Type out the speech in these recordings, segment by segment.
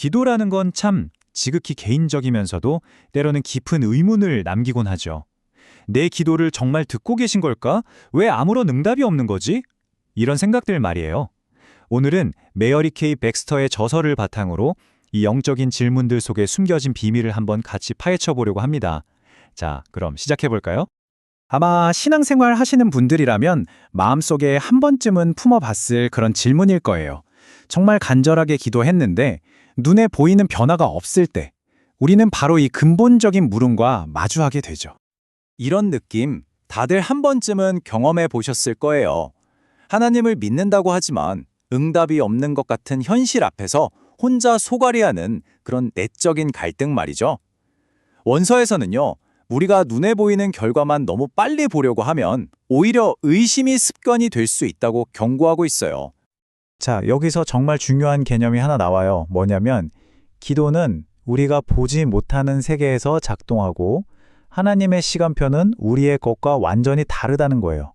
기도라는 건 참 지극히 개인적이면서도 때로는 깊은 의문을 남기곤 하죠. 내 기도를 정말 듣고 계신 걸까? 왜 아무런 응답이 없는 거지? 이런 생각들 말이에요. 오늘은 메어리 케이 백스터의 저서를 바탕으로 이 영적인 질문들 속에 숨겨진 비밀을 한번 같이 파헤쳐 보려고 합니다. 자, 그럼 시작해 볼까요? 아마 신앙생활 하시는 분들이라면 마음속에 한 번쯤은 품어봤을 그런 질문일 거예요. 정말 간절하게 기도했는데 눈에 보이는 변화가 없을 때 우리는 바로 이 근본적인 물음과 마주하게 되죠. 이런 느낌 다들 한 번쯤은 경험해 보셨을 거예요. 하나님을 믿는다고 하지만 응답이 없는 것 같은 현실 앞에서 혼자 소갈이하는 그런 내적인 갈등 말이죠. 원서에서는요, 우리가 눈에 보이는 결과만 너무 빨리 보려고 하면 오히려 의심이 습관이 될 수 있다고 경고하고 있어요. 자, 여기서 정말 중요한 개념이 하나 나와요. 뭐냐면 기도는 우리가 보지 못하는 세계에서 작동하고 하나님의 시간표는 우리의 것과 완전히 다르다는 거예요.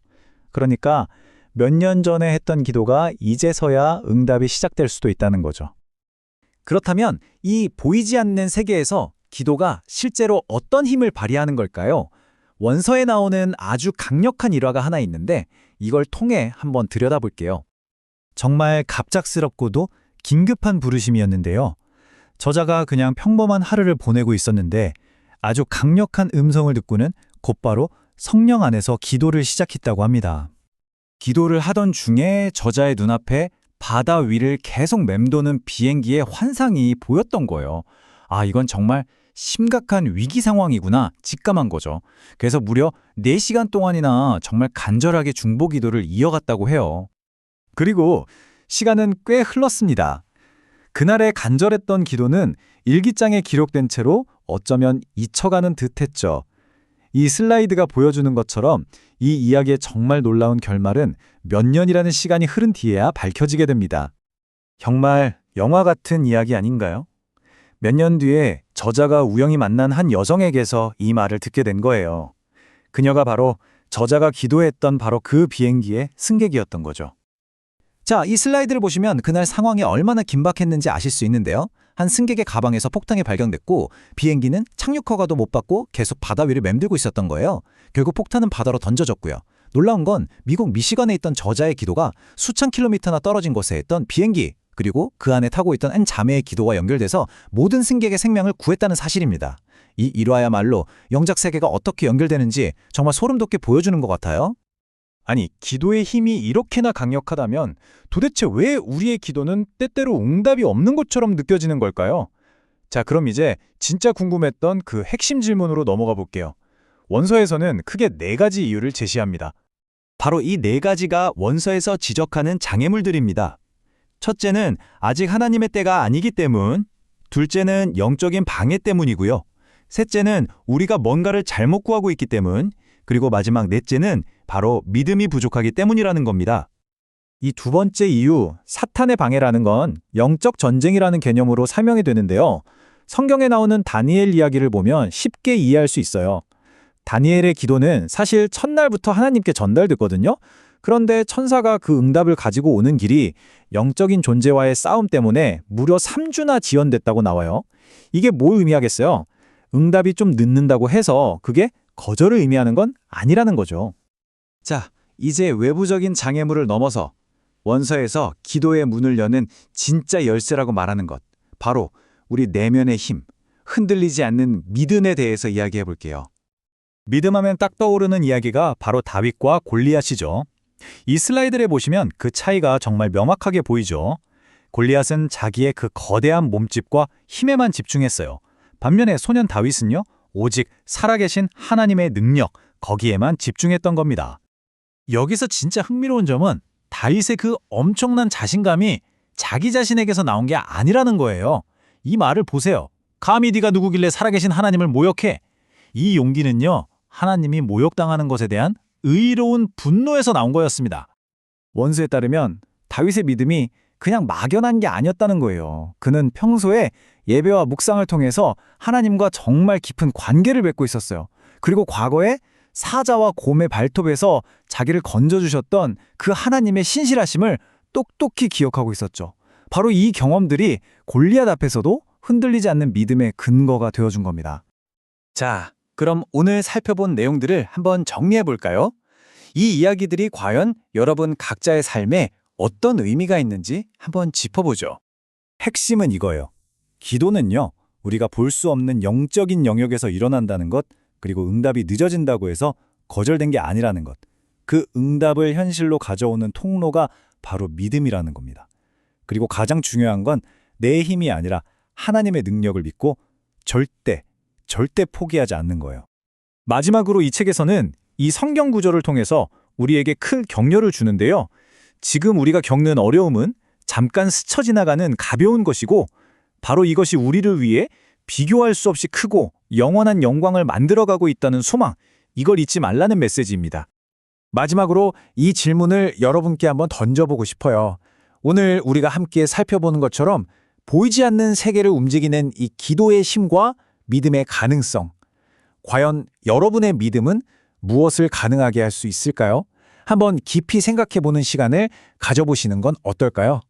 그러니까 몇 년 전에 했던 기도가 이제서야 응답이 시작될 수도 있다는 거죠. 그렇다면 이 보이지 않는 세계에서 기도가 실제로 어떤 힘을 발휘하는 걸까요? 원서에 나오는 아주 강력한 일화가 하나 있는데 이걸 통해 한번 들여다볼게요. 정말 갑작스럽고도 긴급한 부르심이었는데요. 저자가 그냥 평범한 하루를 보내고 있었는데 아주 강력한 음성을 듣고는 곧바로 성령 안에서 기도를 시작했다고 합니다. 기도를 하던 중에 저자의 눈앞에 바다 위를 계속 맴도는 비행기의 환상이 보였던 거예요. 아, 이건 정말 심각한 위기 상황이구나 직감한 거죠. 그래서 무려 4시간 동안이나 정말 간절하게 중보 기도를 이어갔다고 해요. 그리고 시간은 꽤 흘렀습니다. 그날의 간절했던 기도는 일기장에 기록된 채로 어쩌면 잊혀가는 듯했죠. 이 슬라이드가 보여주는 것처럼 이 이야기의 정말 놀라운 결말은 몇 년이라는 시간이 흐른 뒤에야 밝혀지게 됩니다. 정말 영화 같은 이야기 아닌가요? 몇 년 뒤에 저자가 우연히 만난 한 여성에게서 이 말을 듣게 된 거예요. 그녀가 바로 저자가 기도했던 바로 그 비행기의 승객이었던 거죠. 자, 이 슬라이드를 보시면 그날 상황이 얼마나 긴박했는지 아실 수 있는데요. 한 승객의 가방에서 폭탄이 발견됐고 비행기는 착륙 허가도 못 받고 계속 바다 위를 맴돌고 있었던 거예요. 결국 폭탄은 바다로 던져졌고요. 놀라운 건 미국 미시건에 있던 저자의 기도가 수천 킬로미터나 떨어진 곳에 있던 비행기 그리고 그 안에 타고 있던 한 자매의 기도와 연결돼서 모든 승객의 생명을 구했다는 사실입니다. 이 일화야말로 영적 세계가 어떻게 연결되는지 정말 소름 돋게 보여주는 것 같아요. 아니, 기도의 힘이 이렇게나 강력하다면 도대체 왜 우리의 기도는 때때로 응답이 없는 것처럼 느껴지는 걸까요? 자, 그럼 이제 진짜 궁금했던 그 핵심 질문으로 넘어가 볼게요. 원서에서는 크게 4가지 이유를 제시합니다. 바로 이 4가지가 원서에서 지적하는 장애물들입니다. 첫째는 아직 하나님의 때가 아니기 때문, 둘째는 영적인 방해 때문이고요. 셋째는 우리가 뭔가를 잘못 구하고 있기 때문, 그리고 마지막 넷째는 바로 믿음이 부족하기 때문이라는 겁니다. 이 두 번째 이유, 사탄의 방해라는 건 영적 전쟁이라는 개념으로 설명이 되는데요. 성경에 나오는 다니엘 이야기를 보면 쉽게 이해할 수 있어요. 다니엘의 기도는 사실 첫날부터 하나님께 전달됐거든요. 그런데 천사가 그 응답을 가지고 오는 길이 영적인 존재와의 싸움 때문에 무려 3주나 지연됐다고 나와요. 이게 뭘 의미하겠어요? 응답이 좀 늦는다고 해서 그게 거절을 의미하는 건 아니라는 거죠. 자, 이제 외부적인 장애물을 넘어서 원서에서 기도의 문을 여는 진짜 열쇠라고 말하는 것, 바로 우리 내면의 힘, 흔들리지 않는 믿음에 대해서 이야기해 볼게요. 믿음하면 딱 떠오르는 이야기가 바로 다윗과 골리앗이죠. 이 슬라이드를 보시면 그 차이가 정말 명확하게 보이죠. 골리앗은 자기의 그 거대한 몸집과 힘에만 집중했어요. 반면에 소년 다윗은요, 오직 살아계신 하나님의 능력, 거기에만 집중했던 겁니다. 여기서 진짜 흥미로운 점은 다윗의 그 엄청난 자신감이 자기 자신에게서 나온 게 아니라는 거예요. 이 말을 보세요. 감히 네가 누구길래 살아계신 하나님을 모욕해? 이 용기는요, 하나님이 모욕당하는 것에 대한 의로운 분노에서 나온 거였습니다. 원수에 따르면 다윗의 믿음이 그냥 막연한 게 아니었다는 거예요. 그는 평소에 예배와 묵상을 통해서 하나님과 정말 깊은 관계를 맺고 있었어요. 그리고 과거에 사자와 곰의 발톱에서 자기를 건져주셨던 그 하나님의 신실하심을 똑똑히 기억하고 있었죠. 바로 이 경험들이 골리앗 앞에서도 흔들리지 않는 믿음의 근거가 되어준 겁니다. 자, 그럼 오늘 살펴본 내용들을 한번 정리해 볼까요? 이 이야기들이 과연 여러분 각자의 삶에 어떤 의미가 있는지 한번 짚어보죠. 핵심은 이거예요. 기도는요, 우리가 볼 수 없는 영적인 영역에서 일어난다는 것, 그리고 응답이 늦어진다고 해서 거절된 게 아니라는 것. 그 응답을 현실로 가져오는 통로가 바로 믿음이라는 겁니다. 그리고 가장 중요한 건 내 힘이 아니라 하나님의 능력을 믿고 절대 포기하지 않는 거예요. 마지막으로 이 책에서는 이 성경 구절을 통해서 우리에게 큰 격려를 주는데요. 지금 우리가 겪는 어려움은 잠깐 스쳐 지나가는 가벼운 것이고 바로 이것이 우리를 위해 비교할 수 없이 크고 영원한 영광을 만들어가고 있다는 소망, 이걸 잊지 말라는 메시지입니다. 마지막으로 이 질문을 여러분께 한번 던져보고 싶어요. 오늘 우리가 함께 살펴보는 것처럼 보이지 않는 세계를 움직이는 이 기도의 힘과 믿음의 가능성. 과연 여러분의 믿음은 무엇을 가능하게 할 수 있을까요? 한번 깊이 생각해보는 시간을 가져보시는 건 어떨까요?